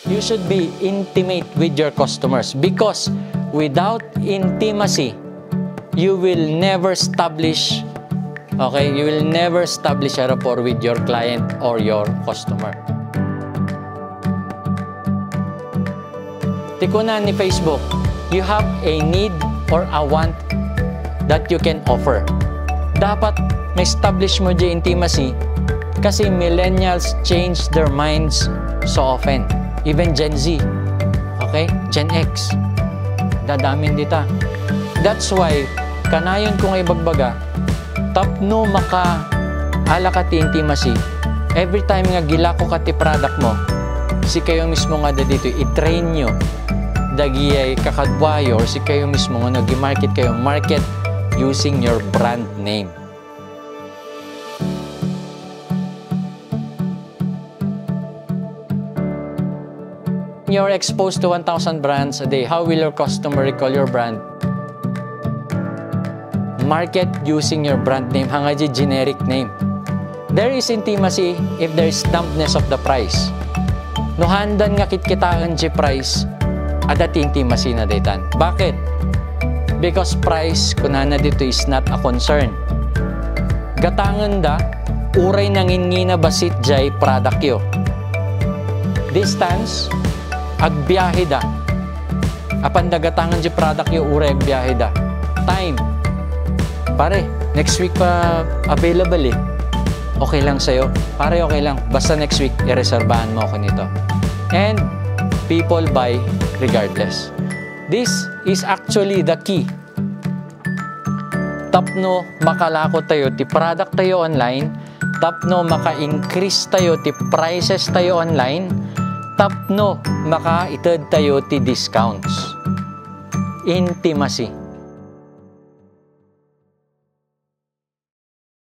You should be intimate with your customers because without intimacy, you will never establish, you will never establish a rapport with your client or your customer. Tikunan ni Facebook, you have a need or a want that you can offer. Dapat ma-establish mo dyan intimacy kasi millennials change their minds so often. Even Gen Z, Gen X, dadamin dita. That's why, kanayon ko ngay bagbaga, tapno maka ala ka ti intimacy, every time nga gila ko ka ti product mo, si kayo mismo nga dito, i-train nyo, dagiyay kakadwayo, or si kayo mismo nga nag-market kayo, market using your brand name. You're exposed to 1,000 brands a day. How will your customer recall your brand? Market using your brand name, hangaji generic name. There is intimacy if there is dampness of the price. No handan nga kitkitaan ji price, adat intimacy na daytan. Bakit? Because price, kunana dito is not a concern. Gatangan da, uray nangingi na basit jay product yo. Distance, agbiyahe da. Apan dagatangan di product yung uray agbiyahe da. Time. Pare, next week pa available eh. Okay lang sa'yo? Pare, okay lang. Basta next week, ireserbahan mo ako nito. And people buy regardless. This is actually the key. Tapno makalako tayo, ti product tayo online. Tapno maka-increase tayo, ti prices tayo online. Tapno maka-itad tayo ti discounts. Intimacy.